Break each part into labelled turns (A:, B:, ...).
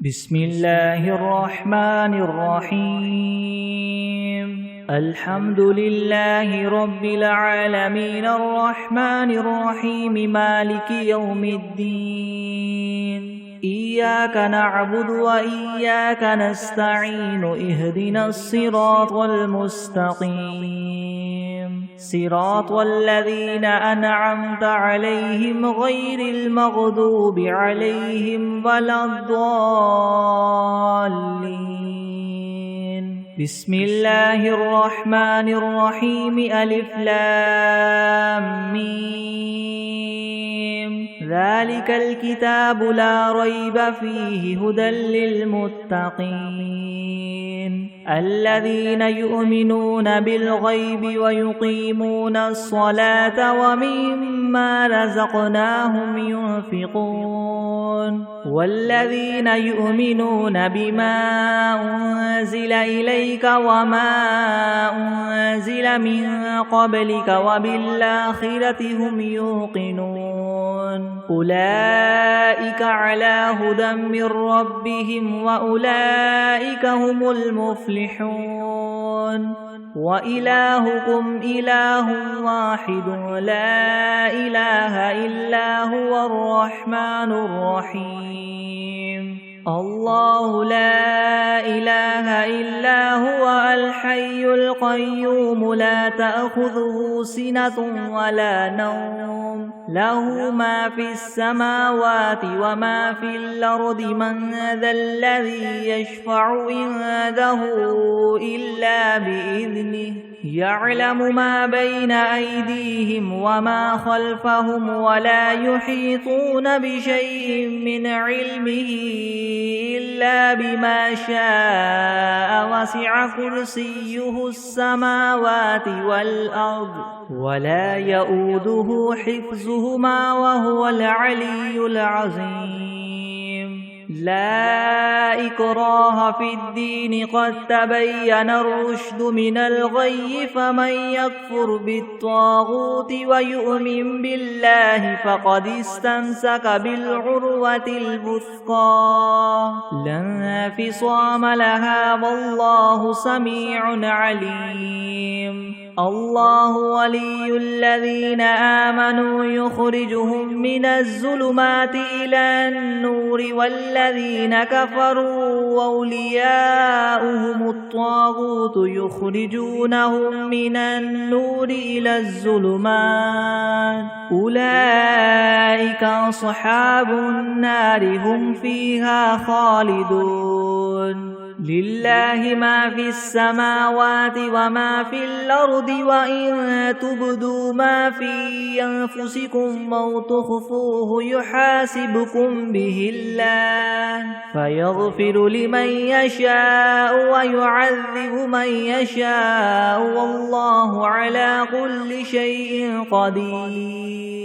A: بسم الله الرحمن الرحيم الحمد لله رب العالمين الرحمن الرحيم مالك يوم الدين إياك نعبد وإياك نستعين اهدنا الصراط المستقيم صراط الذين أنعمت عليهم غير المغضوب عليهم ولا الضالين بسم الله الرحمن الرحيم ألف لام ميم ذلك الكتاب لا ريب فيه هدى للمتقين الذين يؤمنون بالغيب ويقيمون الصلاة ومما رزقناهم ينفقون والذين يؤمنون بما أنزل إليك وما أنزل من قبلك وبالآخرة هم يوقنون أولئك على هدى من ربهم وأولئك هم المفلحون وإلهكم إله واحد لا إله إلا هو الرحمن الرحيم الله لا إله إلا هو الحي القيوم لا تأخذه سنة ولا نوم له ما في السماوات وما في الأرض من ذا الذي يشفع عنده إلا بإذنه يعلم ما بين أيديهم وما خلفهم ولا يحيطون بشيء من علمه إلا بما شاء وسع كرسيه السماوات والأرض ولا يؤوده حفظهما وهو العلي العظيم لا إكراه في الدين قد تبين الرشد من الغي فمن يكفر بالطاغوت ويؤمن بالله فقد استمسك بالعروة الوثقى لا انفصام لها والله سميع عليم الله ولي الذين آمنوا يخرجهم من الظلمات إلى النور والذين كفروا أولياؤهم الطاغوت يخرجونهم من النور إلى الظلمات أولئك أصحاب النار هم فيها خالدون لله ما في السماوات وما في الأرض وإن تبدوا ما في أنفسكم أو تخفوه يحاسبكم به الله فيغفر لمن يشاء ويعذب من يشاء والله على كل شيء قدير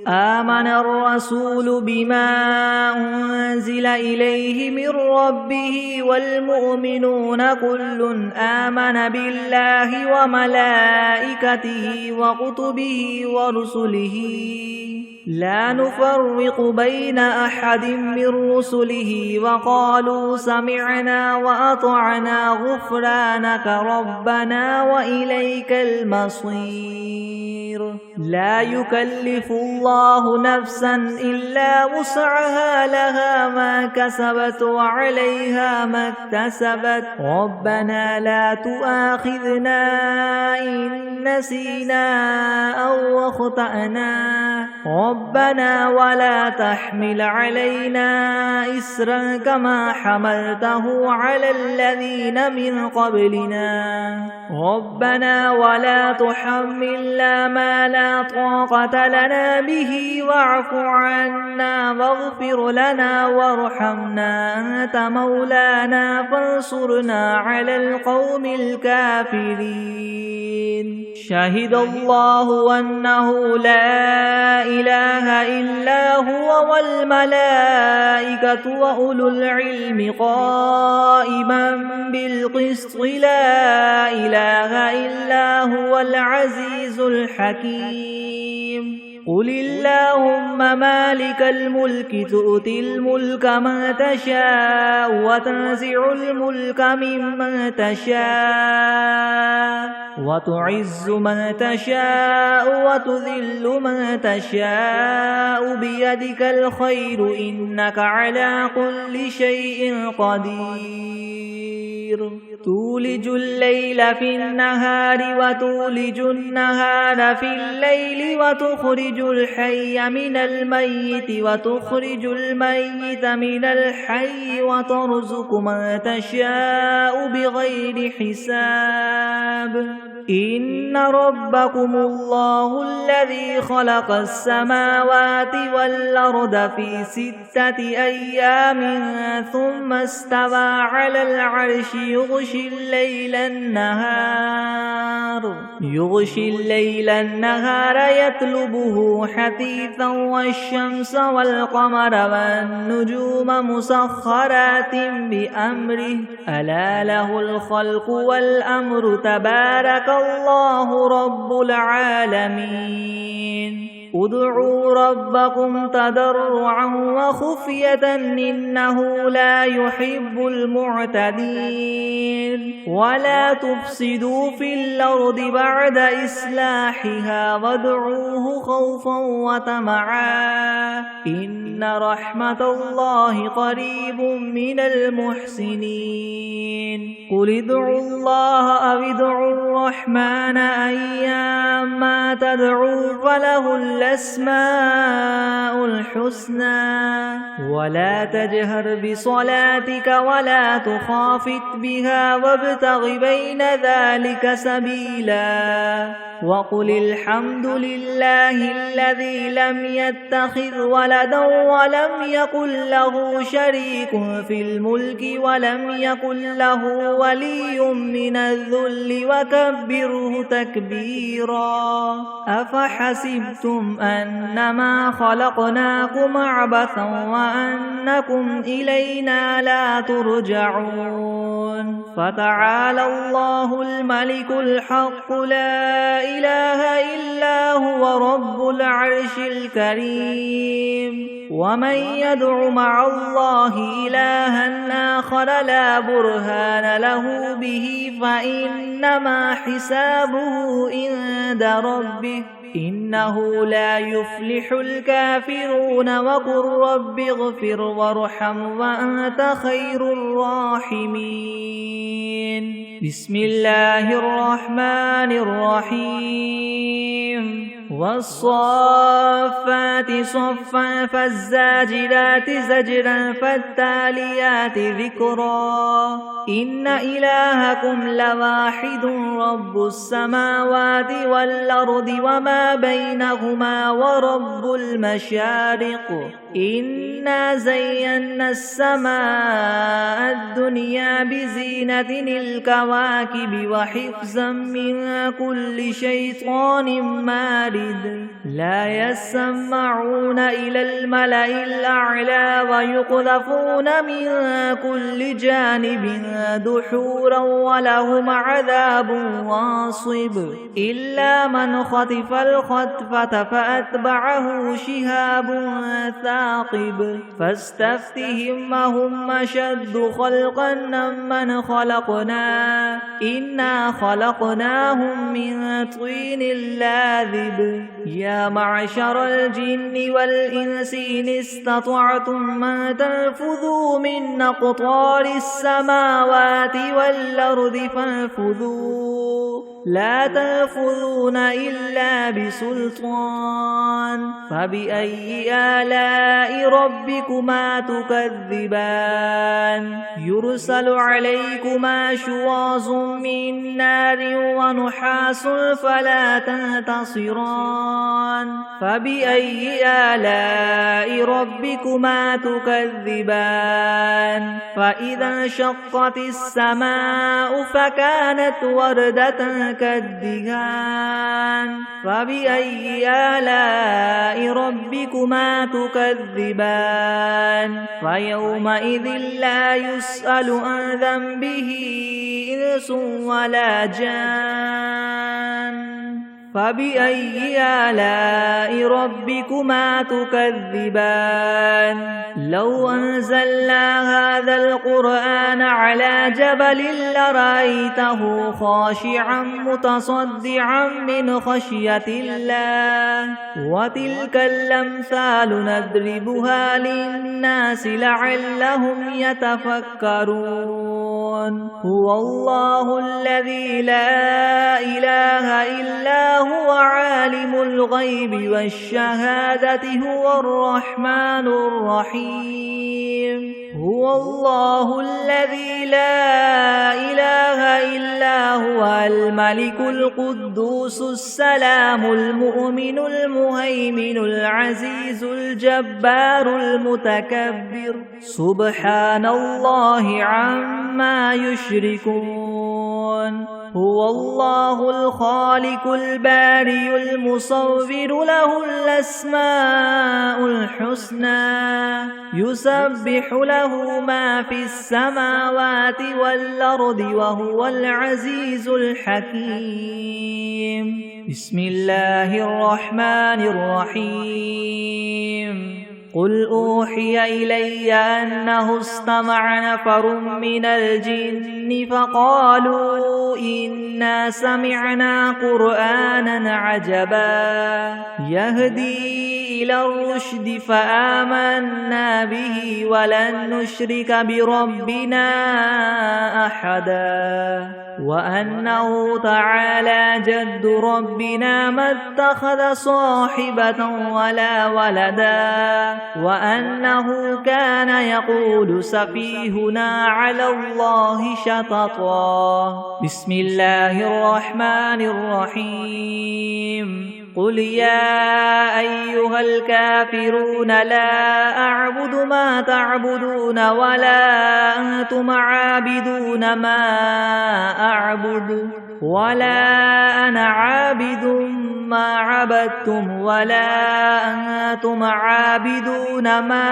A: آمن الرسول بما أنزل إليه من ربه والمؤمنون كل آمن بالله وملائكته وكتبه ورسله لا نفرق بين أحد من رسله وقالوا سمعنا وأطعنا غفرانك ربنا وإليك المصير لا يكلف الله نفسا إلا وسعها لها ما كسبت وعليها ما اكتسبت ربنا لا تؤاخذنا إن نسينا أو أخطأنا ربنا ولا تحمل علينا إسرا كما حملته على الذين من قبلنا ربنا ولا تحملنا ما لا طاقة لنا به واعف عنا واغفر لنا وارحمنا أنت مولانا فانصرنا على القوم الكافرين شهد الله أنه لا إله إلا هو والملائكة وأولو العلم قائما بالقسط لا إله إلا هو العزيز الحكيم قل اللهم مالك الملك تؤتي الملك من تشاء وتنزع الملك ممن تشاء وتعز من تشاء وتذل من تشاء بيدك الخير إنك على كل شيء قدير تولج الليل في النهار وتولج النهار في الليل وتخرج الحي من الميت وتخرج الميت من الحي وترزق من تشاء بغير حساب إن ربكم الله الذي خلق السماوات والأرض في 6 أيام ثم استوى على العرش يغشي الليل النهار يطلبه حثيثا والشمس والقمر والنجوم مسخرات بأمره ألا له الخلق والأمر تبارك الله رب العالمين ادعوا ربكم تضرعا وخفية إنه لا يحب المعتدين ولا تفسدوا في الأرض بعد إصلاحها وادعوه خوفا وطمعا إن رحمة الله قريب من المحسنين قل ادعوا الله أو ادعوا الرحمن أيما تدعوا فله الأسماء الحسنى ولا تجهر بصلاتك ولا تخافت بها وابتغ بين ذلك سبيلا وقل الحمد لله الذي لم يتخذ ولدا ولم يكن له شريك في الملك ولم يكن له ولي من الذل وكبره تكبيرا أفحسبتم أنما خلقناكم عبثا وأنكم إلينا لا ترجعون فتعالى الله الملك الحق لا إله إلا هو رب العرش الكريم ومن يدع مع الله إلها آخر لا برهان له به فإنما حسابه عند ربه إنه لا يفلح الكافرون وقل رب اغفر وارحم وأنت خير الراحمين بسم الله الرحمن الرحيم والصافات صفا فالزاجرات زجرا فالتاليات ذكرا إن إلهكم لواحد رب السماوات والأرض وما بينهما ورب المشارق إنا زينا السماء الدنيا بزينة الكواكب وحفظا من كل شيطان مارد لا يسمعون إلى الملأ الأعلى ويقذفون من كل جانب دحورا ولهم عذاب واصب إلا من خطف الخطفة فأتبعه شهاب ثاقب فاستفتهم هم أشد خلقا ممن خلقنا إنا خلقناهم من طين لاذب يا معشر الجن والإنس إن استطعتم أن تنفذوا من أقطار السماوات والأرض فانفذوا لا تنفذون إلا بسلطان فبأي آلاء ربكما تكذبان يرسل عليكما شواظ من نار ونحاس فلا تنتصران فبأي آلاء ربكما تكذبان فإذا انشقت السماء فكانت وردة كالدهان فبأي آلاء ربكما تكذبان فيومئذ لا يسأل عن ذنبه إنس ولا جان فبأي آلاء ربكما تكذبان لو أنزلنا هذا القرآن على جبل لرأيته خاشعا متصدعا من خشية الله وتلك الأمثال نضربها للناس لعلهم يتفكرون هو الله الذي لا إله إلا هو عالم الغيب والشهادة هو الرحمن الرحيم هو الله الذي لا إله إلا هو الملك القدوس السلام المؤمن المهيمن العزيز الجبار المتكبر سبحان الله عما يشركون هو الله الخالق البارئ المصور له الأسماء الحسنى يسبح له ما في السماوات والأرض وهو العزيز الحكيم بسم الله الرحمن الرحيم قل أوحي إلي أنه استمع نفر من الجن فقالوا إنا سمعنا قرآنا عجبا يهدي إلى الرشد فآمنا به ولن نشرك بربنا أحدا وأنه تعالى جد ربنا ما اتخذ صاحبة ولا ولدا وأنه كان يقول سفيهنا على الله شططا بسم الله الرحمن الرحيم قل يا أيها الكافرون لا أعبد ما تعبدون ولا أنتم عابدون ما أعبد ولا أنا عابد ما عبدتم ولا أنتم عابدون ما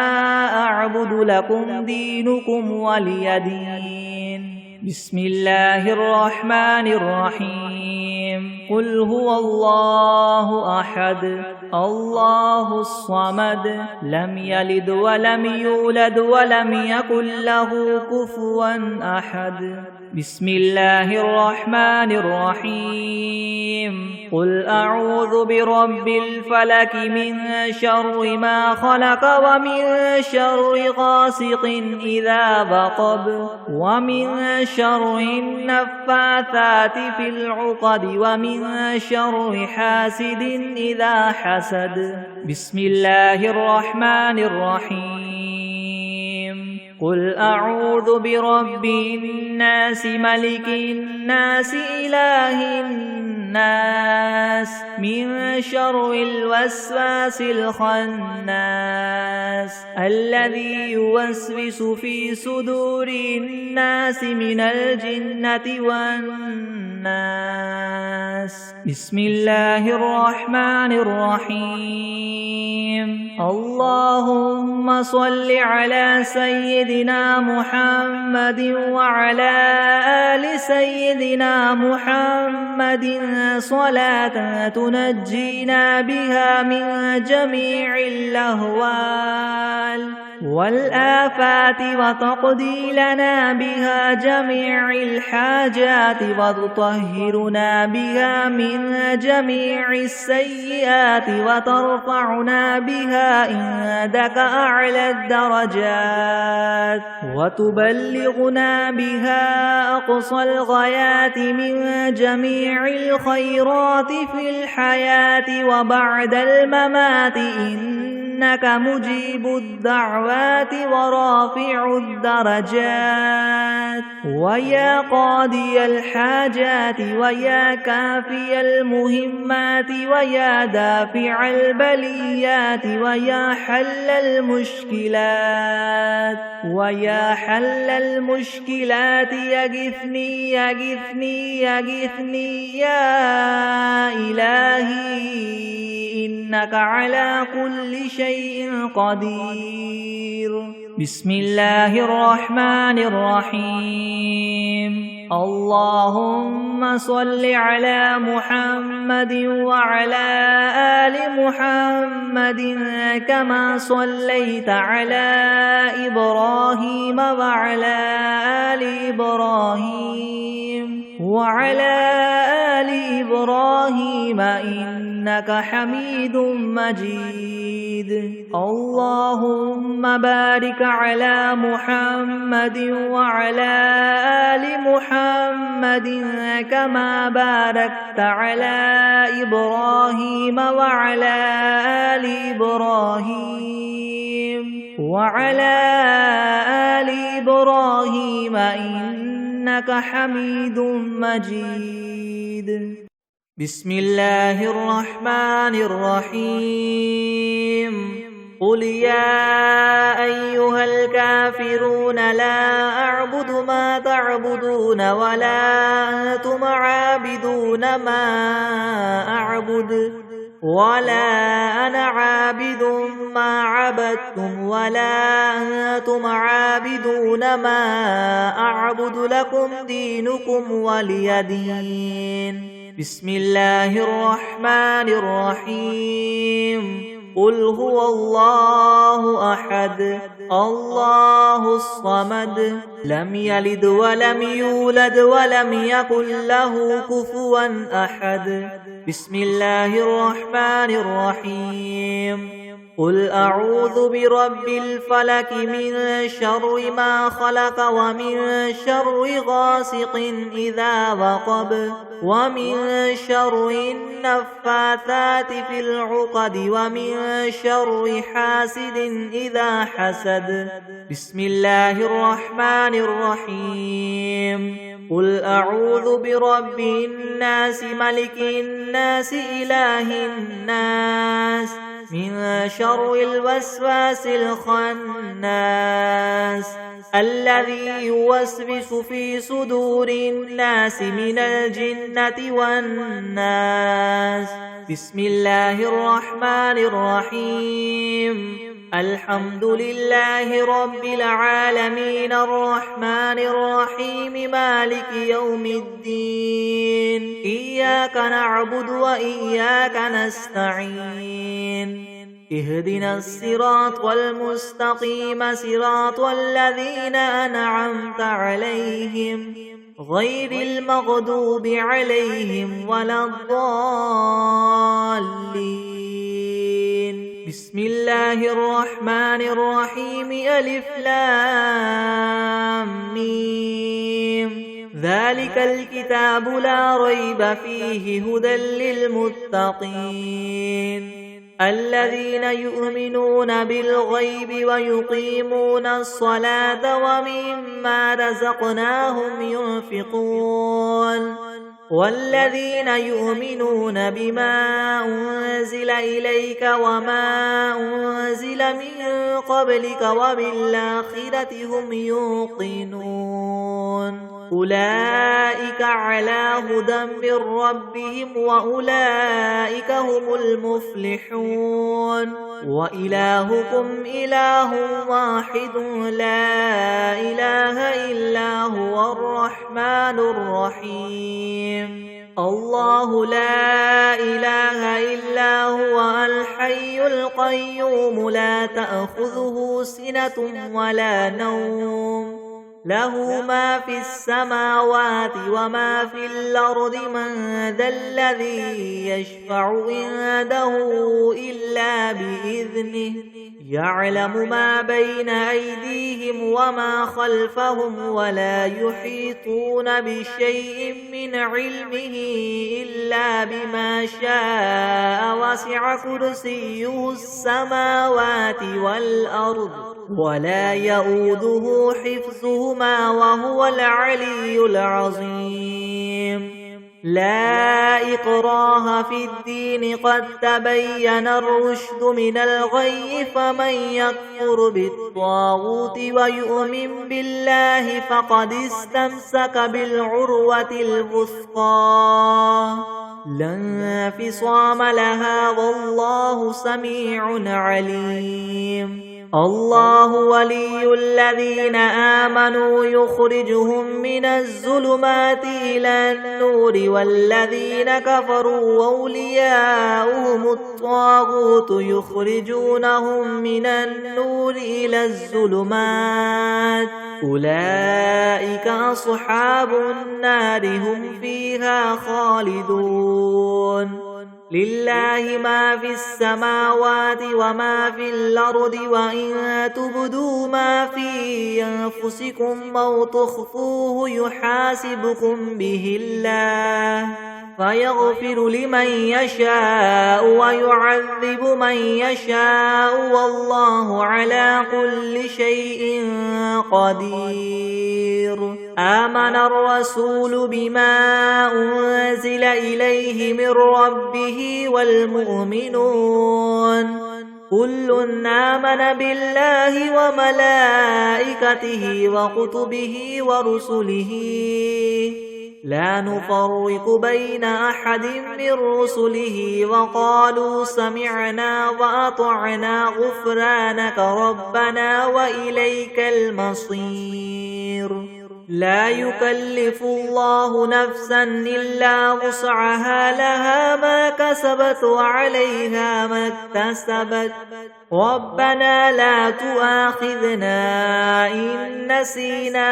A: أعبد لكم دينكم ولي دين بسم الله الرحمن الرحيم قل هو الله أحد الله الصمد لم يلد ولم يولد ولم يكن له كفوا أحد بسم الله الرحمن الرحيم قل أعوذ برب الفلك من شر ما خلق ومن شر غاسق إذا وقب ومن شر النفاثات في العقد ومن شر حاسد إذا حسد بسم الله الرحمن الرحيم قل أعوذ برب الناس ملك الناس إله الناس من شر الوسواس الخناس الذي يوسوس في صدور الناس من الجنة والناس بسم الله الرحمن الرحيم اللهم صل على سيدنا محمد وعلى آل سيدنا محمد صلاة تنجينا بها من جميع الأهوال والآفات وتقضي لنا بها جميع الحاجات وتطهرنا بها من جميع السيئات وترفعنا بها عندك أعلى الدرجات وتبلغنا بها أقصى الغايات من جميع الخيرات في الحياة وبعد الممات إنك مجيب الدعوات ورافع الدرجات ويا قاضي الحاجات ويا كافي المهمات ويا دافع البليات ويا حل المشكلات ويا حل المشكلات يغثني يغثني يغثني يا إلهي إنك على كل شيء قدير بسم الله الرحمن الرحيم اللهم صل على محمد وعلى آل محمد كما صليت على إبراهيم وعلى آل إبراهيم إنك حميد مجيد. اللهم بارك على محمد وعلى آل محمد كما باركت على إبراهيم وعلى آل إبراهيم إنك حميد مجيد. بسم الله الرحمن الرحيم. قل يا أيها الكافرون لا أعبد ما تعبدون ولا أنتم عابدون ما أعبد ولا أنا عابد ما عبدتم ولا أنتم عابدون ما أعبد لكم دينكم ولي دين. بسم الله الرحمن الرحيم. قل هو الله أحد الله الصمد لم يلد ولم يولد ولم يكن له كفوا أحد. بسم الله الرحمن الرحيم. قل أعوذ برب الفلك من شر ما خلق ومن شر غاسق إذا وقب ومن شر النفاثات في العقد ومن شر حاسد إذا حسد. بسم الله الرحمن الرحيم. قل أعوذ برب الناس ملك الناس إله الناس من شر الوسواس الخناس الذي يوسوس في صدور الناس من الجنة والناس. بسم الله الرحمن الرحيم. الحمد لله رب العالمين الرحمن الرحيم مالك يوم الدين. إياك نعبد وإياك نستعين. اهدنا الصراط المستقيم صراط الذين أنعمت عليهم غير المغضوب عليهم ولا الضالين. بسم الله الرحمن الرحيم. ألف لام ميم. ذلك الكتاب لا ريب فيه هدى للمتقين الذين يؤمنون بالغيب ويقيمون الصلاة ومما رزقناهم ينفقون والذين يؤمنون بما أنزل إليك وما أنزل من قبلك وبالآخرة هم يوقنون. أولئك على هدى من ربهم وأولئك هم المفلحون. وإلهكم إله واحد لا إله إلا هو الرحمن الرحيم. الله لا إله إلا هو الحي القيوم لا تأخذه سنة ولا نوم له ما في السماوات وما في الأرض. من ذا الذي يشفع عنده إلا بإذنه يعلم ما بين أيديهم وما خلفهم ولا يحيطون بشيء من علمه إلا بما شاء. وسع كرسيه السماوات والأرض ولا يؤوده حفظهما وهو العلي العظيم. لا إكراه في الدين قد تبين الرشد من الغي. فمن يكفر بالطاغوت ويؤمن بالله فقد استمسك بالعروة الوثقى لا انفصام لها والله سميع عليم. الله ولي الذين آمنوا يخرجهم من الظلمات إلى النور والذين كفروا أولياؤهم الطاغوت يخرجونهم من النور إلى الظلمات أولئك أصحاب النار هم فيها خالدون لله ما في السماوات وما في الأرض وإن تبدوا ما في أنفسكم أو تخفوه يحاسبكم به الله فيغفر لمن يشاء ويعذب من يشاء والله على كل شيء قدير آمن الرسول بما أنزل إليه من ربه والمؤمنون كل آمن بالله وملائكته وكتبه ورسله لا نفرق بين أحد من رسله وقالوا سمعنا وأطعنا غفرانك ربنا وإليك المصير لا يكلف الله نفسا إلا وسعها لها ما كسبت وعليها ما اكتسبت ربنا لا تؤاخذنا إن نسينا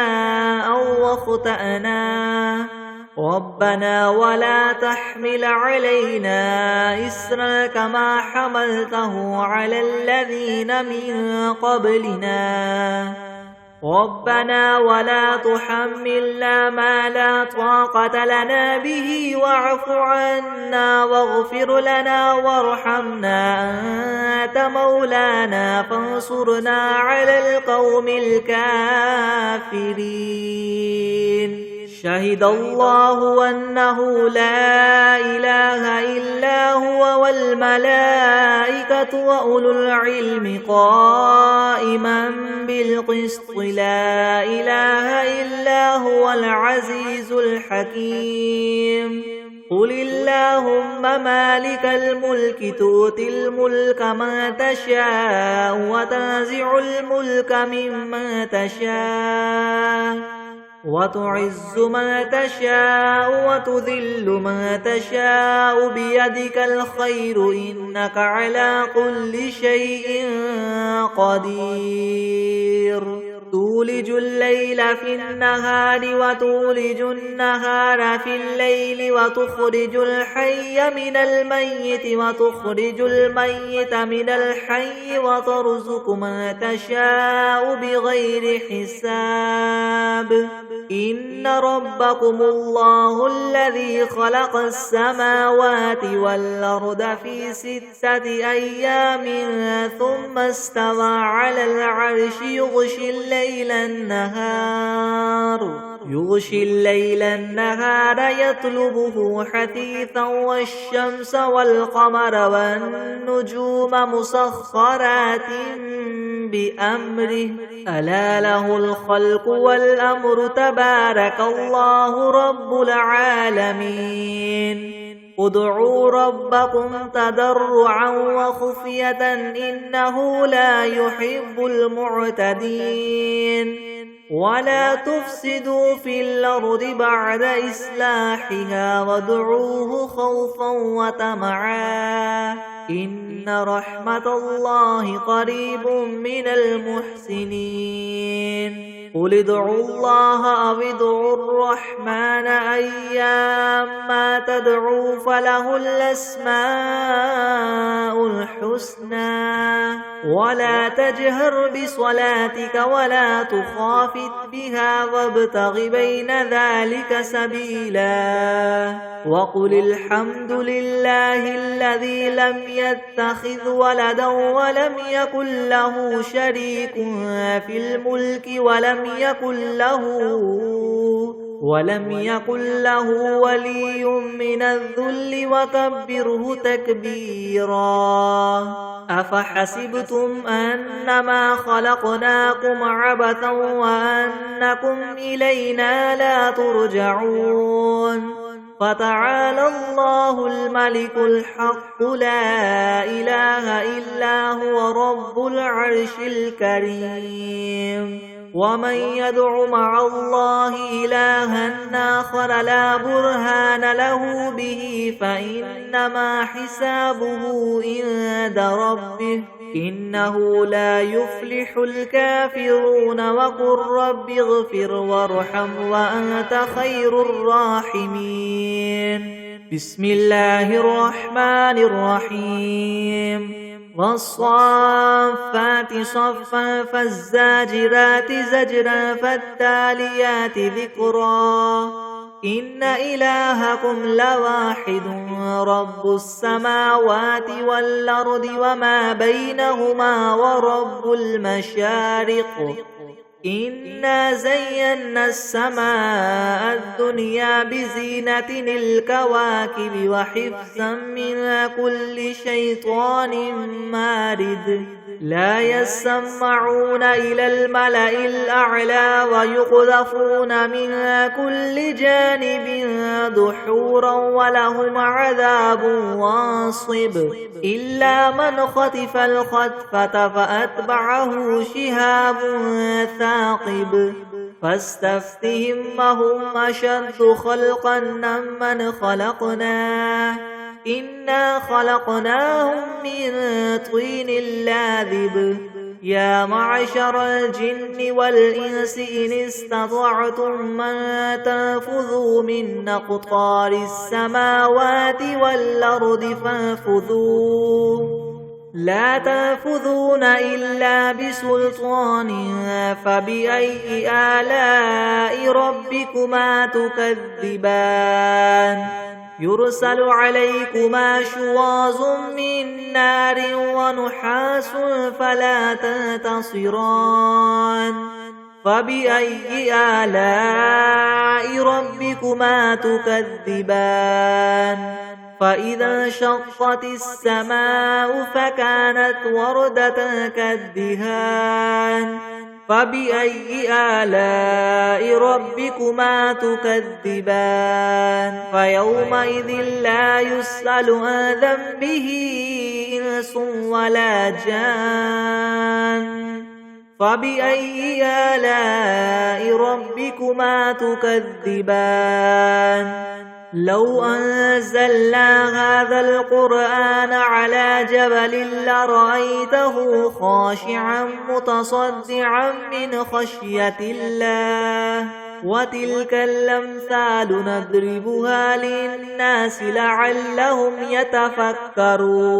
A: أو أخطأنا ربنا ولا تحمل علينا إسرا كما حملته على الذين من قبلنا ربنا ولا تحملنا ما لا طاقة لنا به واعف عنا واغفر لنا وارحمنا أنت مولانا فانصرنا على القوم الكافرين شهد الله أنه لا إله إلا هو والملائكة وأولو العلم قائما بالقسط لا إله إلا هو العزيز الحكيم قل اللهم مالك الملك تؤتي الملك من تشاء وتنزع الملك ممن تشاء وتعز من تشاء وتذل من تشاء بيدك الخير إنك على كل شيء قدير تولج الليل في النهار وتولج النهار في الليل وتخرج الحي من الميت وتخرج الميت من الحي وترزق من تشاء بغير حساب إن ربكم الله الذي خلق السماوات والأرض في 6 أيام ثم استوى على العرش يغشي الليل النهار يطلبه حثيثا والشمس والقمر والنجوم مسخرات بأمره ألا له الخلق والأمر تبارك الله رب العالمين ادعوا ربكم تضرعا وخفية إنه لا يحب المعتدين ولا تفسدوا في الأرض بعد إصلاحها وادعوه خوفا وطمعا إن رحمة الله قريب من المحسنين قل ادعوا الله أو ادعوا الرحمن أيما تدعوا فله الأسماء الحسنى ولا تجهر بصلاتك ولا تخافت بها وابتغ بين ذلك سبيلا وقل الحمد لله الذي لم يتخذ ولدا ولم يكن له شريك في الملك ولم يكن له ولي من الذل وكبره تكبيرا أفحسبتم أنما خلقناكم عبثا وأنكم إلينا لا ترجعون فتعالى الله الملك الحق لا إله إلا هو رب العرش الكريم ومن يدع مع الله إلها آخر لا برهان له به فإنما حسابه عند ربه إنه لا يفلح الكافرون وقل رب اغفر وارحم وأنت خير الراحمين بسم الله الرحمن الرحيم والصافات صفا فالزاجرات زجرا فالتاليات ذكرا إن إلهكم لواحد رب السماوات والأرض وما بينهما ورب المشارق إنا زينا السماء الدنيا بزينة الكواكب وحفظا من كل شيطان مارد لا يسمعون إلى الملأ الأعلى ويقذفون من كل جانب دحورا ولهم عذاب واصب إلا من خطف الخطفة فأتبعه شهاب ثاقب فاستفتهم هم أشد خلقا ممن خلقنا إنا خلقناهم من طين لاذب يا معشر الجن والإنس إن استطعتم من تنفذوا من أقطار السماوات والأرض فانفذوا لا تنفذون إلا بسلطان فبأي آلاء ربكما تكذبان يرسل عليكما شواظ من نار ونحاس فلا تنتصران فبأي آلاء ربكما تكذبان فإذا انشقت السماء فكانت وردة كالدهان فبأي آلاء ربكما تكذبان فيومئذ لا يسأل عن ذنبه إنس ولا جان فبأي آلاء ربكما تكذبان لو أنزلنا هذا القرآن على جبل لرأيته خاشعا متصدعا من خشية الله وتلك الأمثال نضربها للناس لعلهم يتفكرون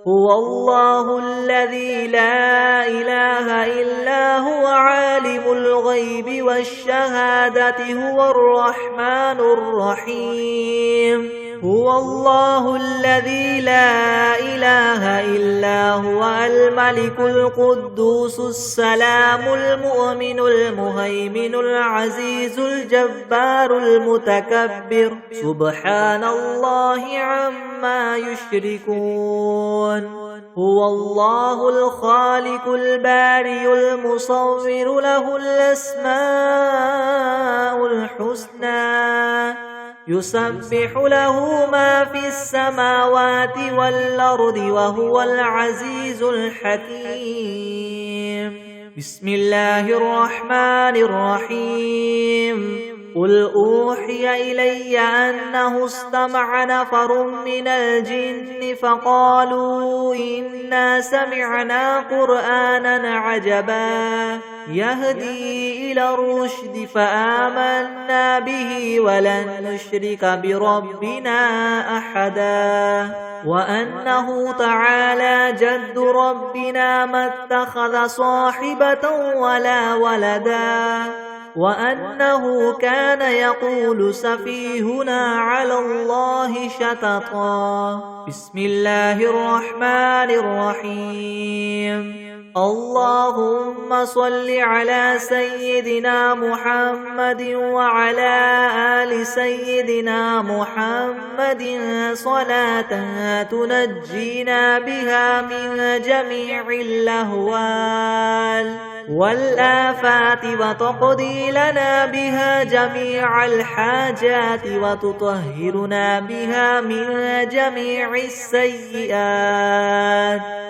A: هو الله الذي لا إله إلا هو عالم الغيب والشهادة هو الرحمن الرحيم هو الله الذي لا إله إلا هو الملك القدوس السلام المؤمن المهيمن العزيز الجبار المتكبر سبحان الله عما يشركون هو الله الخالق البارئ المصور له الأسماء الحسنى يسبح له ما في السماوات والأرض وهو العزيز الحكيم بسم الله الرحمن الرحيم قل أوحي إلي أنه استمع نفر من الجن فقالوا إنا سمعنا قرآنا عجبا يهدي إلى الرشد فآمنا به ولن نشرك بربنا أحدا وأنه تعالى جد ربنا ما اتخذ صاحبة ولا ولدا وأنه كان يقول سفيهنا على الله شططا بسم الله الرحمن الرحيم اللهم صل على سيدنا محمد وعلى آل سيدنا محمد صلاة تنجينا بها من جميع الأهوال والآفات وتقضي لنا بها جميع الحاجات وتطهرنا بها من جميع السيئات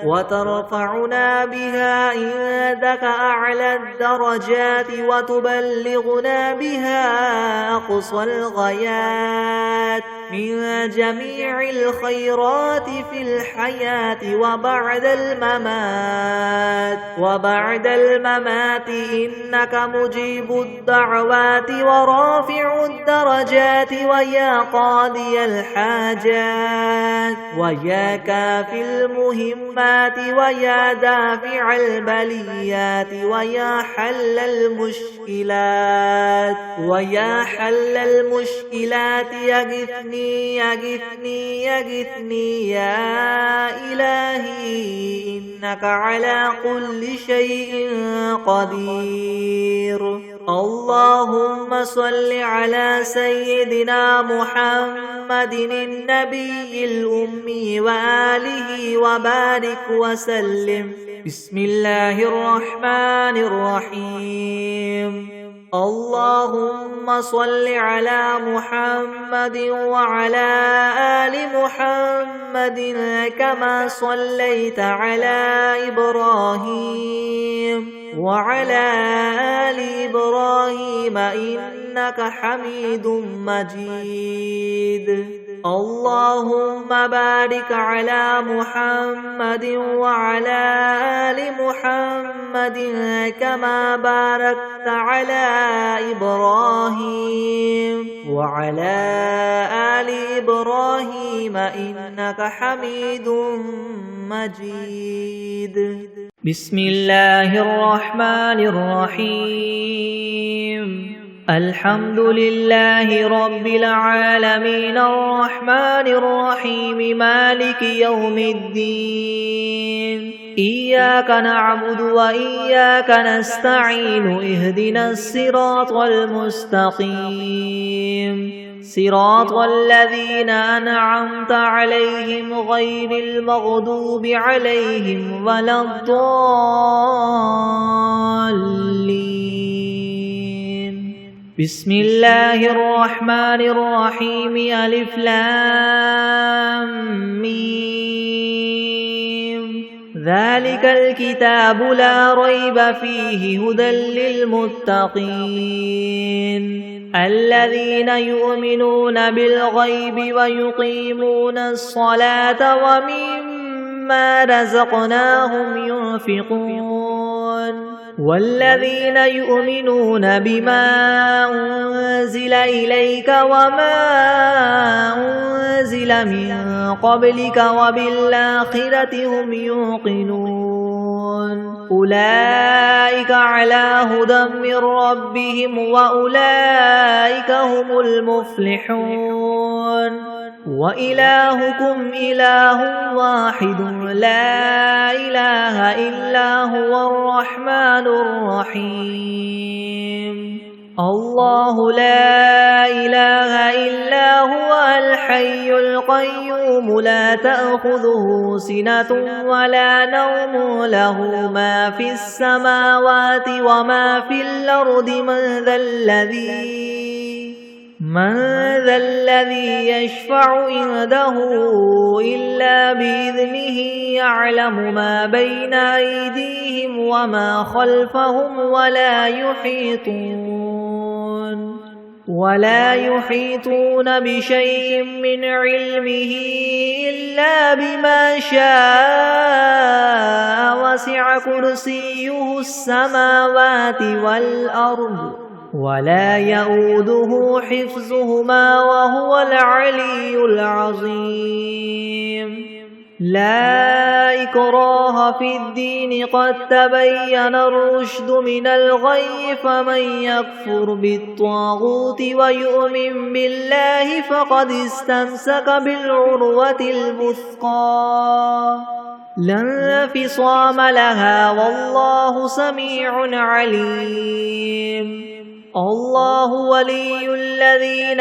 A: وترفعنا بها عندك أعلى الدرجات وتبلغنا بها أقصى الغايات من جميع الخيرات في الحياة وبعد الممات إنك مجيب الدعوات ورافع الدرجات ويا قاضي الحاجات ويا كافي المهمات ويا دافع البليات ويا حل المشكلات يغثني يا إلهي إنك على كل شيء قدير. اللهم صل على سيدنا محمد النبي الأمي وآله وبارك وسلم. بسم الله الرحمن الرحيم. اللهم صل على محمد وعلى آل محمد كما صليت على إبراهيم وعلى آل إبراهيم إنك حميد مجيد. اللهم بارك على محمد وعلى آل محمد كما باركت على إبراهيم وعلى آل إبراهيم إنك حميد مجيد. بسم الله الرحمن الرحيم. الحمد لله رب العالمين الرحمن الرحيم مالك يوم الدين. إياك نعبد وإياك نستعين اهدنا الصراط المستقيم صراط الذين أنعمت عليهم غير المغضوب عليهم ولا الضالين. بسم الله الرحمن الرحيم. ألف لام ميم. ذلك الكتاب لا ريب فيه هدى للمتقين الذين يؤمنون بالغيب ويقيمون الصلاة ومما رزقناهم ينفقون والذين يؤمنون بما أنزل إليك وما أنزل من قبلك وبالآخرة هم يوقنون أولئك على هدى من ربهم وأولئك هم المفلحون. وإلهكم إله واحد لا إله إلا هو الرحمن الرحيم. الله لا إله إلا هو الحي القيوم لا تأخذه سنة ولا نوم له ما في السماوات وما في الأرض من ذا الذي يشفع عنده إلا بإذنه يعلم ما بين أيديهم وما خلفهم ولا يحيطون بشيء من علمه إلا بما شاء وسع كرسيه السماوات والأرض ولا يؤوده حفظهما وهو العلي العظيم. لا إكراه في الدين قد تبين الرشد من الغي فمن يكفر بالطاغوت ويؤمن بالله فقد استمسك بالعروة الوثقى لا انفصام لها والله سميع عليم. الله ولي الذين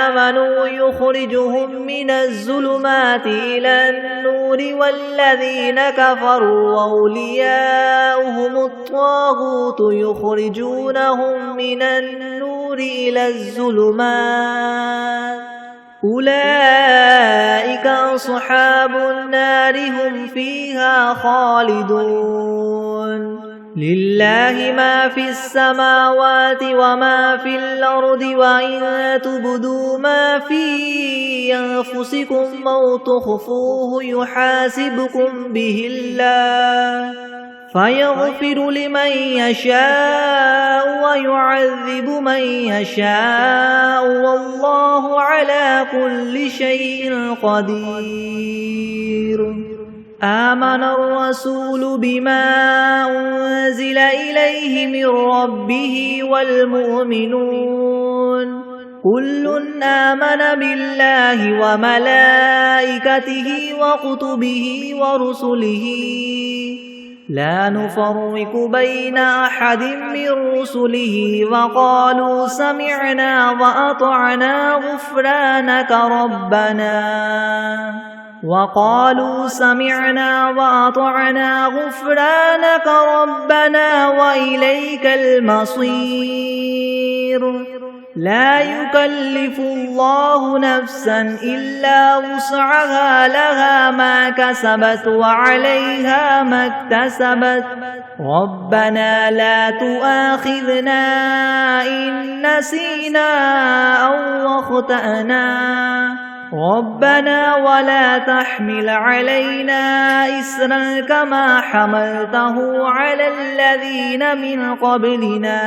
A: آمنوا يخرجهم من الظلمات إلى النور النور والذين كفروا أولياؤهم الطاغوت يخرجونهم من النور إلى الظلمات أولئك أصحاب النار هم فيها خالدون لله ما في السماوات وما في الأرض وإن تبدوا ما في أنفسكم أو تخفوه يحاسبكم به الله فيغفر لمن يشاء ويعذب من يشاء والله على كل شيء قدير آمن الرسول بما أنزل إليه من ربه والمؤمنون كل آمن بالله وملائكته وكتبه ورسله لا نفرق بين أحد من رسله وقالوا سمعنا وأطعنا غفرانك ربنا وإليك المصير لا يكلف الله نفسا إلا وسعها لها ما كسبت وعليها ما اكتسبت ربنا لا تؤاخذنا إن نسينا أو أخطأنا ربنا ولا تحمل علينا إسرا كما حملته على الذين من قبلنا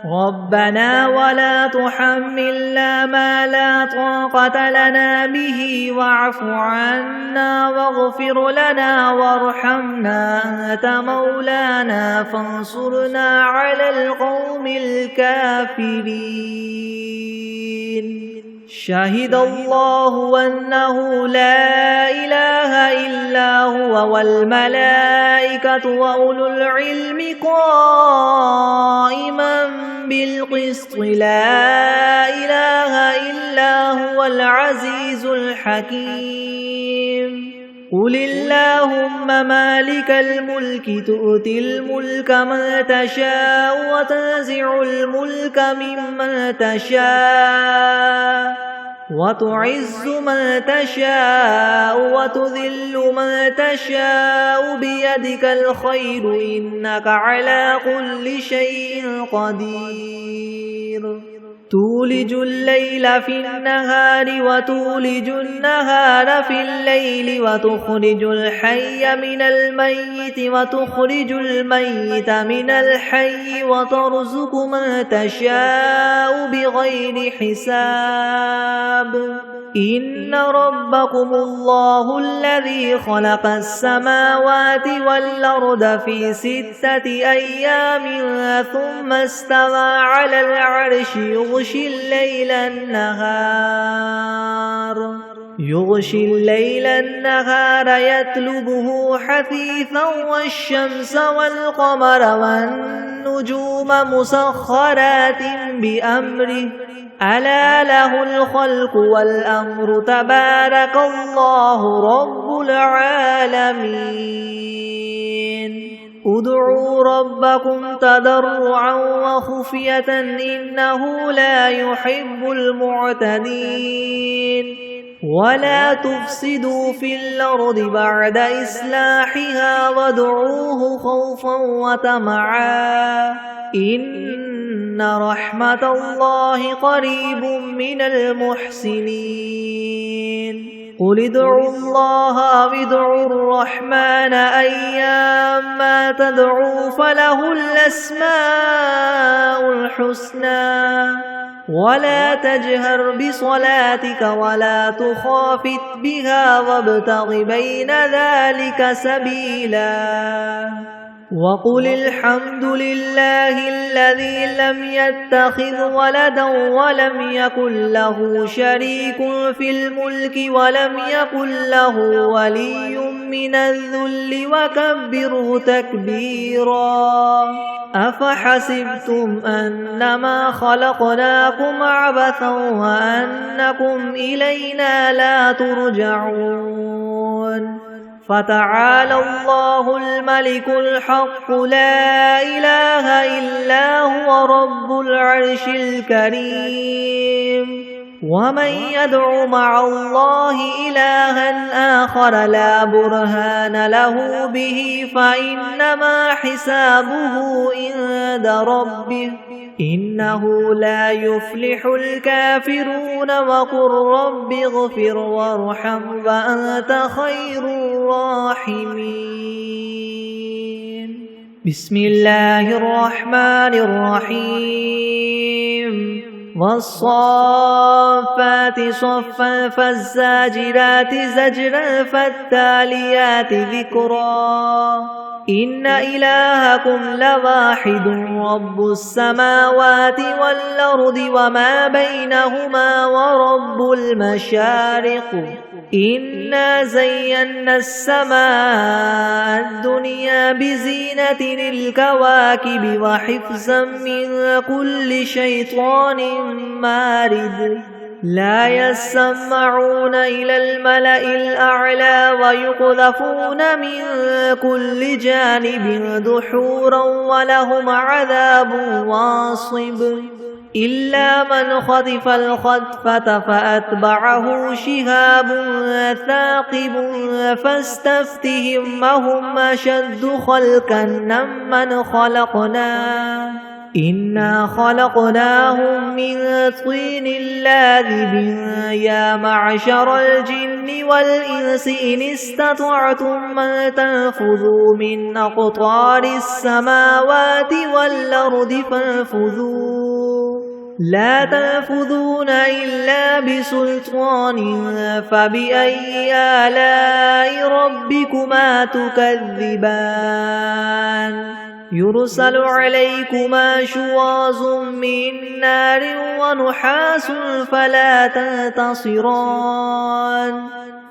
A: ربنا ولا تحملنا ما لا طاقة لنا به واعف عنا واغفر لنا وارحمنا أنت مولانا فانصرنا على القوم الكافرين شهد الله أنه لا إله إلا هو والملائكة وأولو العلم قائما بالقسط لا إله إلا هو العزيز الحكيم قل اللهم مالك الملك تؤتي الملك من تشاء وتنزع الملك ممن تشاء وتعز من تشاء وتذل من تشاء بيدك الخير إنك على كل شيء قدير تولج الليل في النهار وتولج النهار في الليل وتخرج الحي من الميت وتخرج الميت من الحي وترزق من تشاء بغير حساب إن ربكم الله الذي خلق السماوات والأرض في 6 أيام ثم استوى على العرش يغشي الليل النهار يطلبه حثيثا والشمس والقمر والنجوم مسخرات بأمره ألا له الخلق والأمر تبارك الله رب العالمين ادعوا ربكم تضرعا وخفية إنه لا يحب المعتدين ولا تفسدوا في الأرض بعد إصلاحها وادعوه خوفا وطمعا إن رحمة الله قريب من المحسنين قل ادعوا الله أو ادعوا الرحمن أيما تدعوا فله الأسماء الحسنى ولا تجهر بصلاتك ولا تخافت بها وابتغ بين ذلك سبيلا وقل الحمد لله الذي لم يتخذ ولدا ولم يكن له شريك في الملك ولم يكن له ولي من الذل وكبره تكبيرا أفحسبتم أنما خلقناكم عبثا وأنكم إلينا لا ترجعون فتعالى الله الملك الحق لا إله إلا هو رب العرش الكريم ومن يدع مع الله إلها آخر لا برهان له به فإنما حسابه عند ربه إنه لا يفلح الكافرون وقل رب اغفر وارحم وأنت خير الراحمين بسم الله الرحمن الرحيم والصافات صفا فالزاجرات زجرا فالتاليات ذكرا إن إلهكم لواحد رب السماوات والأرض وما بينهما ورب المشارق إنا زينا السماء الدنيا بزينة الكواكب وحفظا من كل شيطان مارد لا يسمعون إلى الملأ الأعلى ويقذفون من كل جانب دحورا ولهم عذاب واصب إلا من خطف الخطفة فأتبعه شهاب ثاقب فاستفتهم أهم أشد خلقا ممن خلقنا إنا خلقناهم من طين لاذب يا معشر الجن والإنس إن استطعتم أن تنفذوا من أقطار السماوات والأرض فانفذوا لا تنفذون إلا بسلطان فبأي آلاء ربكما تكذبان يرسل عليكما شواظ من نار ونحاس فلا تنتصران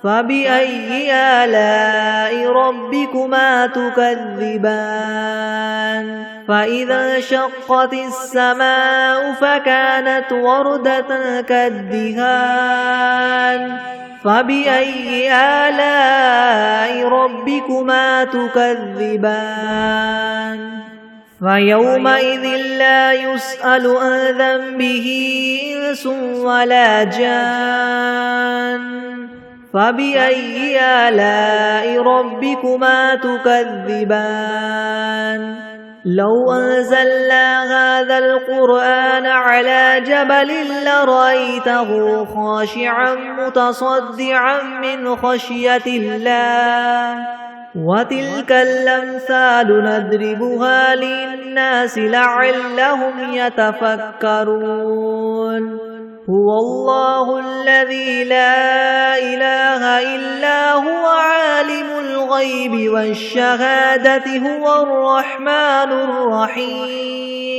A: فبأي آلاء ربكما تكذبان فإذا انشقت السماء فكانت وردة كالدهان فبأي آلاء ربكما تكذبان فيومئذ لا يسأل عن ذنبه إنس ولا جان فبأي آلاء ربكما تكذبان لو أنزلنا هذا القرآن على جبل لرأيته خاشعا متصدعا من خشية الله وتلك الأمثال نضربها للناس لعلهم يتفكرون هو الله الذي لا إله إلا هو عالم الغيب والشهادة هو الرحمن الرحيم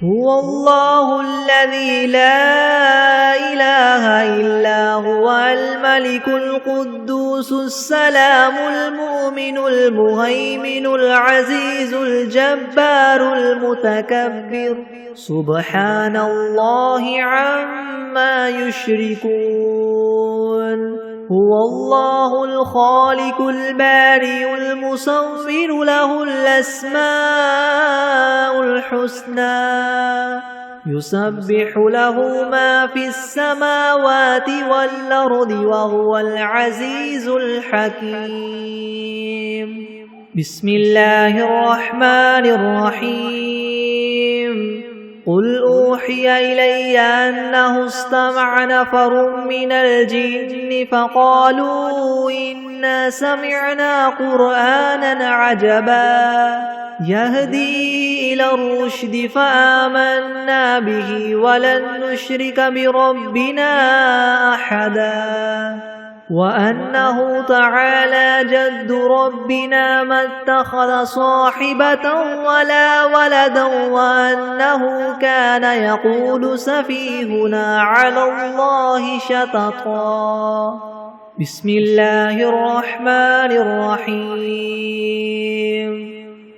A: هو الله الذي لا إله إلا هو الملك القدوس السلام المؤمن المهيمن العزيز الجبار المتكبر سبحان الله عما يشركون هو الله الخالق البارئ المصور له الأسماء الحسنى يسبح له ما في السماوات والأرض وهو العزيز الحكيم بسم الله الرحمن الرحيم قل أوحي إلي أنه استمع نفر من الجن فقالوا إنا سمعنا قرآنا عجبا يهدي إلى الرشد فآمنا به ولن نشرك بربنا أحدا وأنه تعالى جد ربنا ما اتخذ صاحبة ولا ولدا وأنه كان يقول سفيهنا على الله شططا بسم الله الرحمن الرحيم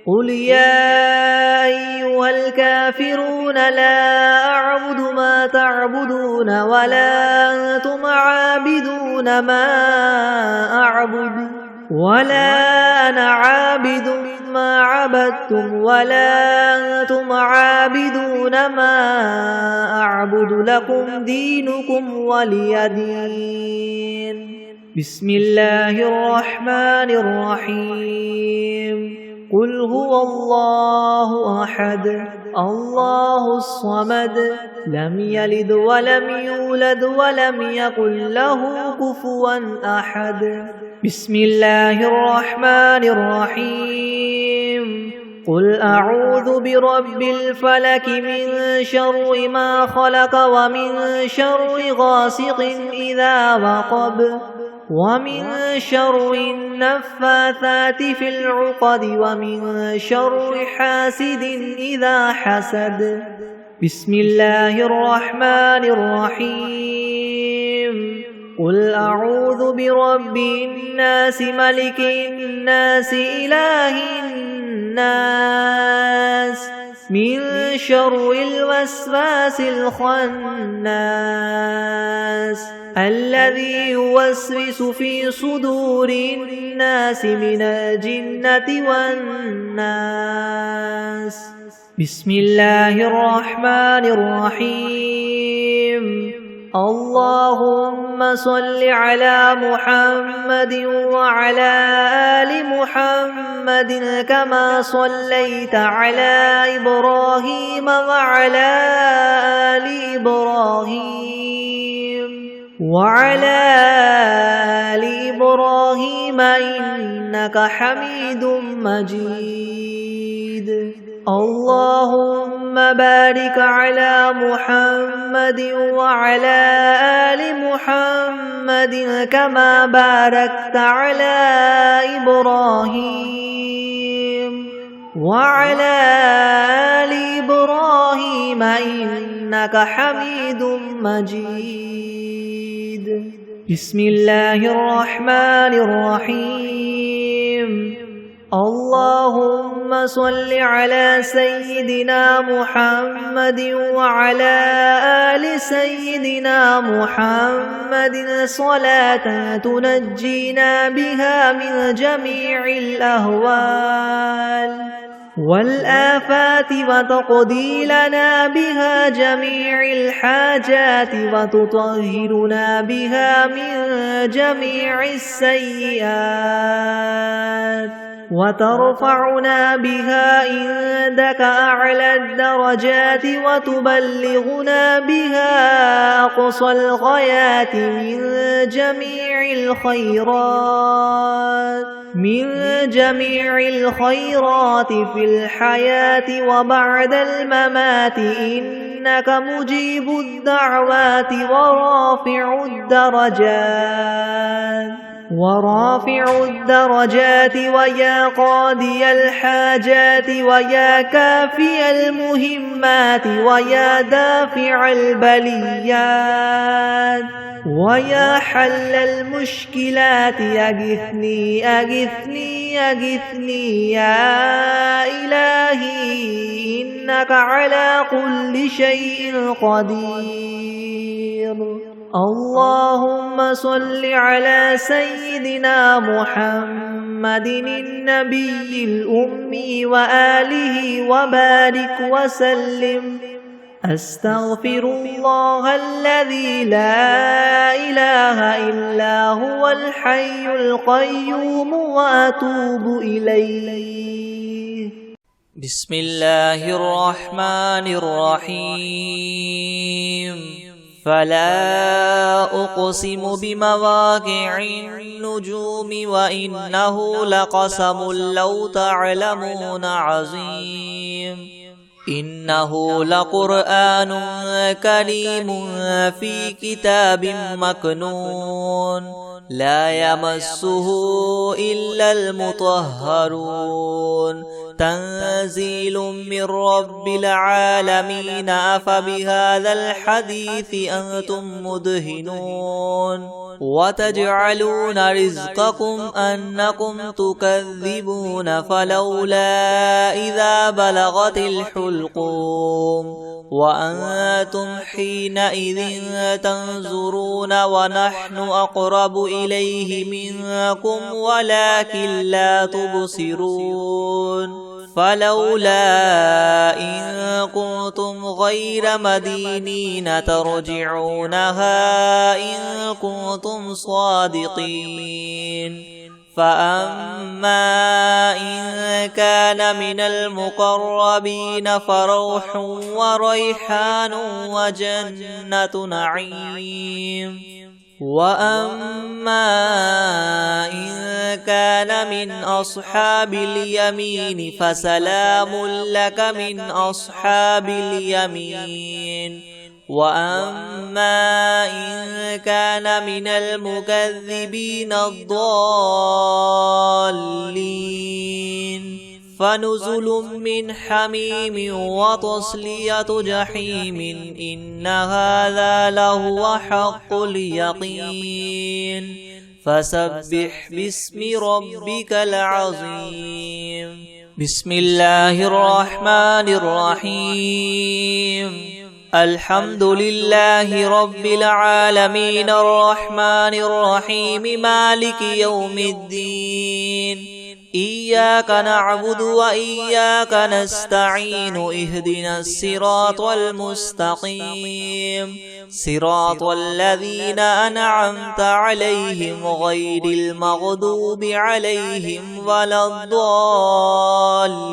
A: قل يا أيها الكافرون لا أعبد ما تعبدون ولا أنتم عابدون ما أعبد ولا أنا عابد ما عبدتم ولا أنتم عابدون ما أعبد لكم دينكم ولي دين. بسم الله الرحمن الرحيم. قل هو الله أحد الله الصمد لم يلد ولم يولد ولم يكن له كفوا أحد. بسم الله الرحمن الرحيم. قل أعوذ برب الفلك من شر ما خلق ومن شر غاسق إذا وقب ومن شر النفاثات في العقد ومن شر حاسد إذا حسد. بسم الله الرحمن الرحيم. قل أعوذ برب الناس ملك الناس إله الناس من شر الوسواس الخناس الذي يوسوس في صدور الناس من الجنة والناس. بسم الله الرحمن الرحيم. اللهم صل على محمد وعلى آل محمد كما صليت على إبراهيم وعلى آل إبراهيم إنك حميد مجيد. اللهم بارك على محمد وعلى آل محمد كما باركت على إبراهيم وعلى آل إبراهيم إنك حميد مجيد. بسم الله الرحمن الرحيم. اللهم صل على سيدنا محمد وعلى آل سيدنا محمد صلاة تنجينا بها من جميع الأهوال والآفات وتقضي لنا بها جميع الحاجات وتطهرنا بها من جميع السيئات وترفعنا بها عندك أعلى الدرجات وتبلغنا بها أقصى الغايات من جميع الخيرات في الحياة وبعد الممات إنك مجيب الدعوات ورافع الدرجات ويا قاضي الحاجات ويا كافي المهمات ويا دافع البليات ويا حل المشكلات أغثني أغثني أغثني يا إلهي إنك على كل شيء قدير. اللهم صل على سيدنا محمد النبي الأمي وآله وبارك وسلم. أستغفر الله الذي لا إله إلا هو الحي القيوم وأتوب إليه.
B: بسم الله الرحمن الرحيم. فلا أقسم بمواقع النجوم وإنه لقسم لو تعلمون عظيم. إنه لقرآن كريم في كتاب مكنون لا يمسه إلا المطهرون تنزيل من رب العالمين أفبهذا الحديث أنتم مدهنون وتجعلون رزقكم أنكم تكذبون فلولا إذا بلغت الحلقوم وأنتم حينئذ تنظرون ونحن أقرب إليه منكم ولكن لا تبصرون فلولا إن كنتم غير مدينين ترجعونها إن كنتم صادقين فأما إن كان من المقربين فروح وريحان وجنة نعيم وأما إن كان من أصحاب اليمين فسلام لك من أصحاب اليمين وأما إن كان من المكذبين الضالين فنزل من حميم وتصلية جحيم إن هذا لهو حق اليقين فسبح باسم ربك العظيم بسم الله الرحمن الرحيم الحمد لله رب العالمين الرحمن الرحيم مالك يوم الدين إياك نعبد وإياك نستعين اهدنا الصراط المستقيم صراط الذين أنعمت عليهم غير المغضوب عليهم ولا الضالين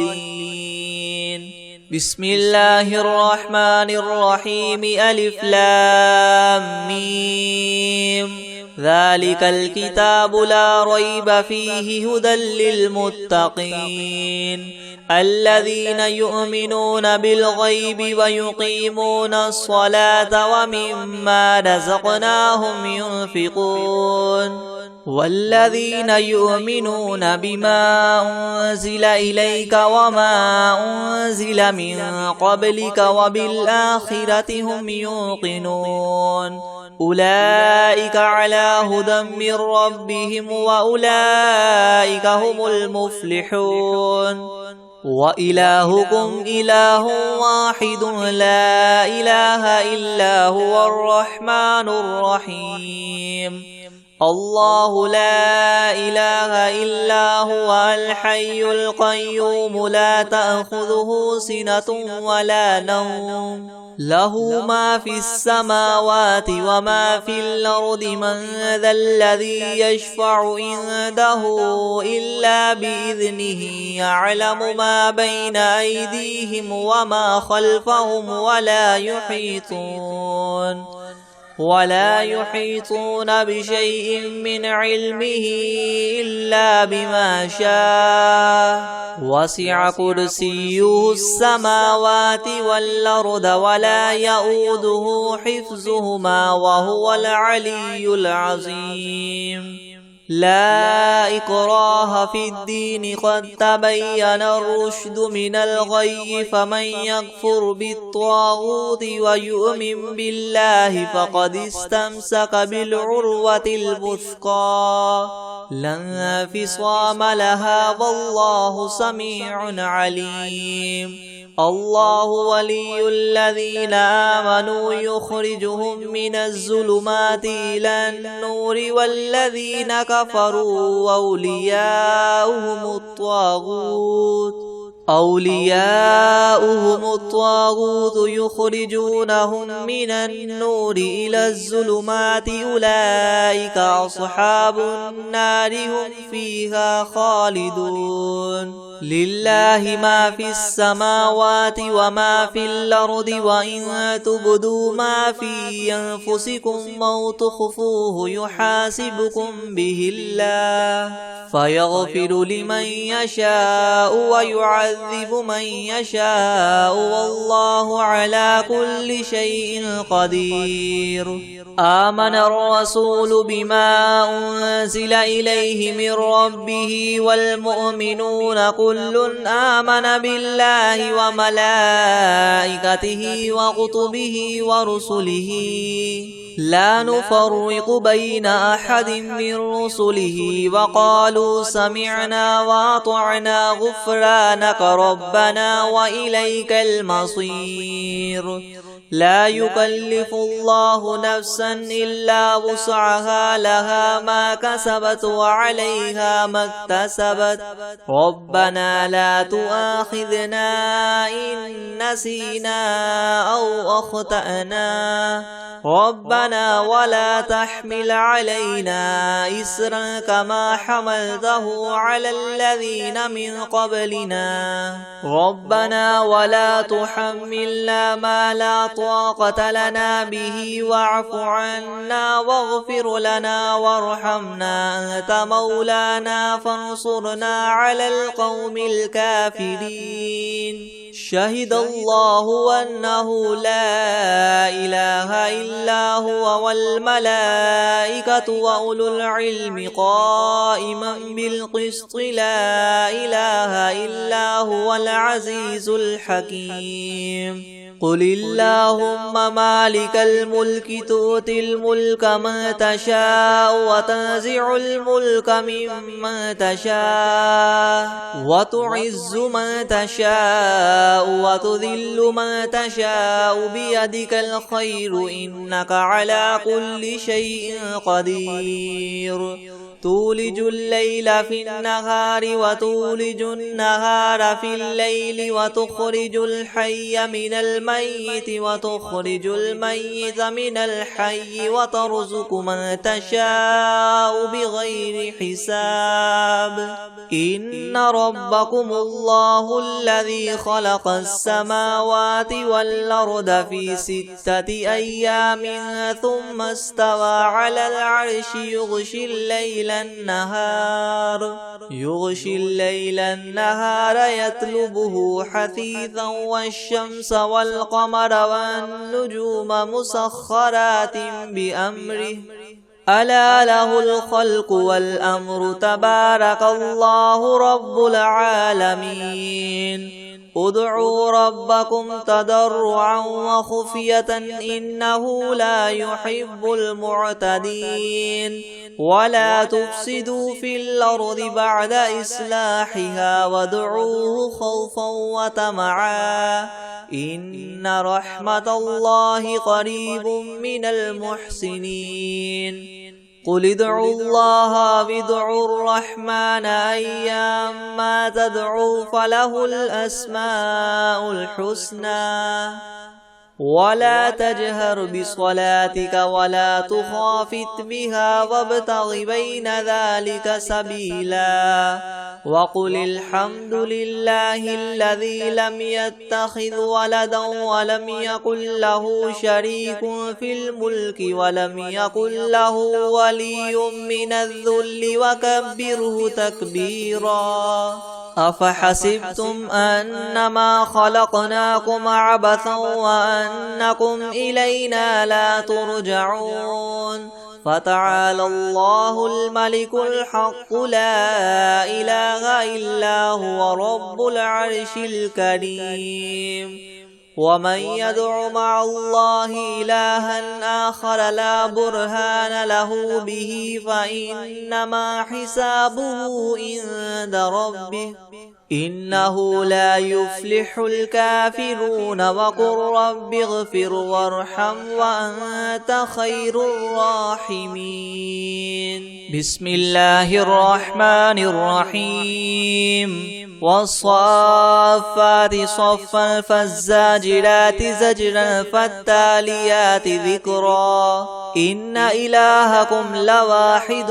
B: بسم الله الرحمن الرحيم ألف لام ميم ذلك الكتاب لا ريب فيه هدى للمتقين الذين يؤمنون بالغيب ويقيمون الصلاة ومما رزقناهم ينفقون والذين يؤمنون بما أنزل إليك وما أنزل من قبلك وبالآخرة هم يوقنون أولئك على هدى من ربهم وأولئك هم المفلحون وإلهكم إله واحد لا إله إلا هو الرحمن الرحيم الله لا إله إلا هو الحي القيوم لا تأخذه سنة ولا نوم له ما في السماوات وما في الأرض من ذا الذي يشفع عنده إلا بإذنه يعلم ما بين أيديهم وما خلفهم ولا يحيطون بشيء من علمه إلا بما شاء وسع كرسيه السماوات والأرض ولا يؤوده حفظهما وهو العلي العظيم لا إكراه في الدين قد تبين الرشد من الغي فمن يكفر بالطاغوت ويؤمن بالله فقد استمسك بالعروة الوثقى لا انفصام لها والله سميع عليم الله ولي الذين آمنوا يخرجهم من الظلمات إلى النور والذين كفروا أولياؤهم الطاغوت يخرجونهم من النور إلى الظلمات أولئك أصحاب النار هم فيها خالدون لله ما في السماوات وما في الأرض وإن تبدوا ما في أنفسكم أو تخفوه يحاسبكم به الله فيغفر لمن يشاء ويعذب من يشاء والله على كل شيء قدير. آمن الرسول بما أنزل إليه من ربه والمؤمنون كل آمن بالله وملائكته وكتبه ورسله لا نفرق بين أحد من رسله وقالوا سمعنا وأطعنا غفرانك ربنا وإليك المصير. لا يكلف الله نفسا إلا وسعها لها ما كسبت وعليها ما اكتسبت ربنا لا تؤاخذنا إن نسينا أو أخطأنا ربنا ولا تحمل علينا إسرا كما حملته على الذين من قبلنا ربنا ولا تحملنا ما لا طاقة لنا به واعف عنا واغفر لنا وارحمنا أنت مولانا فانصرنا على القوم الكافرين. شهد الله أنه لا إله إلا هو والملائكة وأولو العلم قائما بالقسط لا إله إلا هو العزيز الحكيم. قل اللهم مالك الملك تؤتي الملك من تشاء وتنزع الملك ممن تشاء وتعز من تشاء وتذل من تشاء بيدك الخير إنك على كل شيء قدير. تولج الليل في النهار وتولج النهار في الليل وتخرج الحي من الميت وتخرج الميت من الحي وترزق من تشاء بغير حساب. إن ربكم الله الذي خلق السماوات والأرض في 6 أيام ثم استوى على العرش يغشي الليل النهار يطلبه حثيثا والشمس والقمر والنجوم مسخرات بأمره ألا له الخلق والأمر تبارك الله رب العالمين. ادعوا ربكم تضرعا وخفية إنه لا يحب المعتدين. ولا تفسدوا في الأرض بعد إصلاحها وادعوه خوفا وطمعا إن رحمة الله قريب من المحسنين. قل ادعوا الله وادعوا الرحمن أيما تدعوا فله الأسماء الحسنى. ولا تجهر بصلاتك ولا تخافت بها وابتغ بين ذلك سبيلا. وقل الحمد لله الذي لم يتخذ ولدا ولم يكن له شريك في الملك ولم يكن له ولي من الذل وكبره تكبيرا. أفحسبتم أنما خلقناكم عبثا وأنكم إلينا لا ترجعون. فتعالى الله الملك الحق لا إله إلا هو رب العرش الكريم. ومن يدع مع الله إلها آخر لا برهان له به فإنما حسابه عند ربه إنه لا يفلح الكافرون. وقل رب اغفر وارحم وأنت خير الراحمين. بسم الله الرحمن الرحيم. والصافات صفا فالزاجرات زجرا فالتاليات ذكرا. إن إلهكم لواحد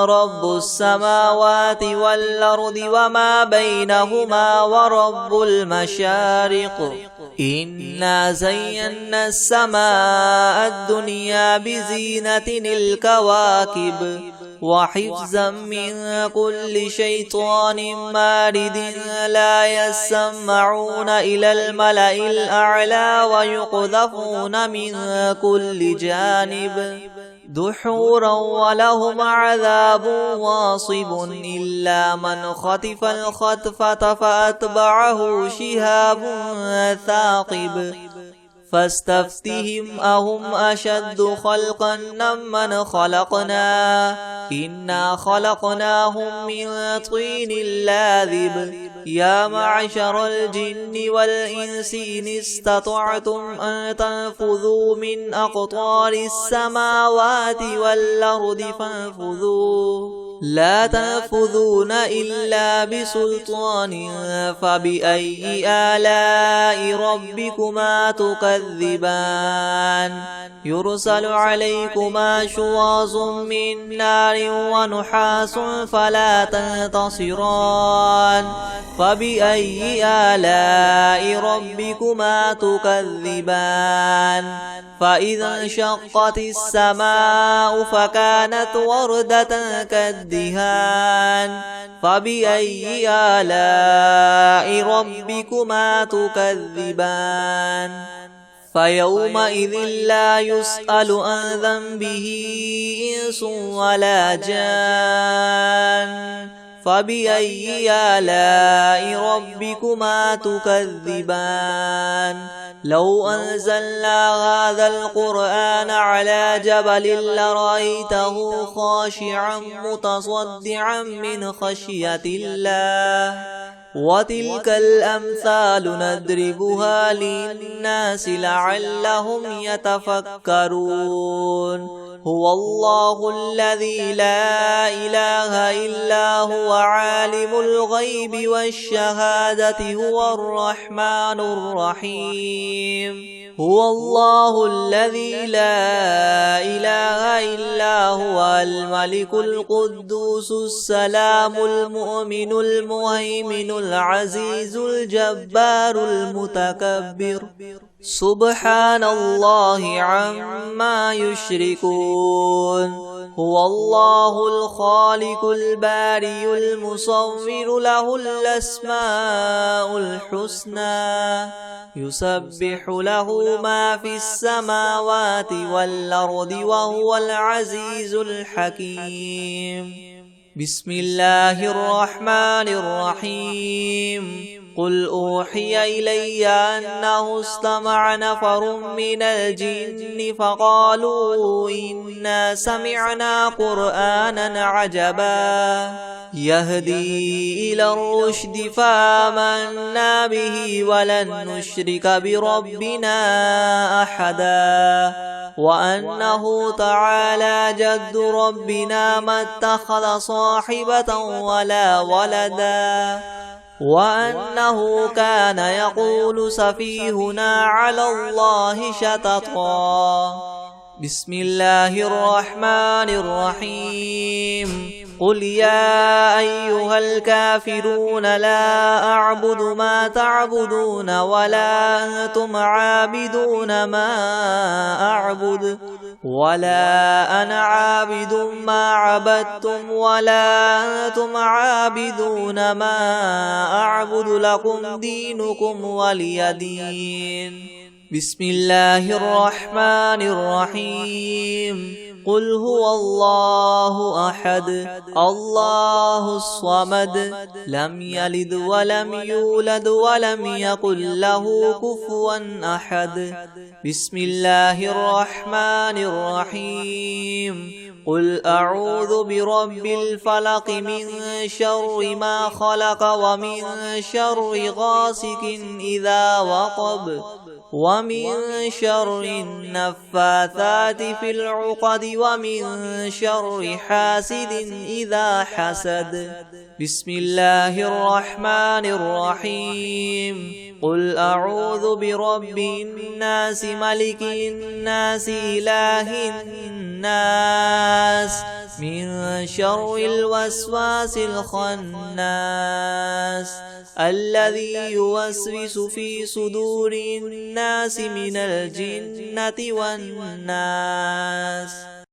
B: رب السماوات والأرض وما بينهما ورب المشارق. إنا زينا السماء الدنيا بزينة الكواكب وحفظا من كل شيطان مارد لا يسمعون إلى الملأ الأعلى ويقذفون من كل جانب دحورا ولهم عذاب واصب إلا من خطف الخطفة فأتبعه شهاب ثاقب فاستفتهم أهم أشد خلقا ممن خلقنا إنا خلقناهم من طين لاذب يا معشر الجن والإنس إن استطعتم أن تنفذوا من أقطار السماوات والأرض فانفذوا لا تنفذون إلا بسلطان فبأي آلاء ربكما تكذبان يرسل عليكما شواظ من نار ونحاس فلا تنتصران فبأي آلاء ربكما تكذبان فإذا انشقت السماء فكانت وردة كالدهان فبأي آلاء ربكما تكذبان فيومئذ لا يسأل عن ذنبه إنس ولا جان فبأي آلاء ربكما تكذبان لو أنزلنا هذا القرآن على جبل لرأيته خاشعا متصدعا من خشية الله وتلك الأمثال نضربها للناس لعلهم يتفكرون هو الله الذي لا إله إلا هو عالم الغيب والشهادة هو الرحمن الرحيم هو الله الذي لا إله إلا هو الملك القدوس السلام المؤمن المهيمن العزيز الجبار المتكبر سبحان الله عما يشركون هو الله الخالق البارئ المصور له الأسماء الحسنى يسبح له ما في السماوات والأرض وهو العزيز الحكيم بسم الله الرحمن الرحيم قل أوحي إلي أنه استمع نفر من الجن فقالوا إنا سمعنا قرآنا عجبا يهدي إلى الرشد فآمنا به ولن نشرك بربنا أحدا وأنه تعالى جد ربنا ما اتخذ صاحبة ولا ولدا وأنه كان يقول سفيهنا على الله شططا بسم الله الرحمن الرحيم قل يا أيها الكافرون لا أعبد ما تعبدون ولا أنتم عابدون ما أعبد ولا أنا عابد ما عبدتم ولا أنتم عابدون ما أعبد لكم دينكم ولي دين بسم الله الرحمن الرحيم قل هو الله أحد الله الصمد لم يلد ولم يولد ولم يكن له كفوا أحد بسم الله الرحمن الرحيم قل أعوذ برب الفلق من شر ما خلق ومن شر غاسق إذا وقب ومن شر النفاثات في العقد ومن شر حاسد إذا حسد بسم الله الرحمن الرحيم قل أعوذ برب الناس ملك الناس إله الناس من شر الوسواس الخناس الذي يوسوس في صدور الناس من الجنة والناس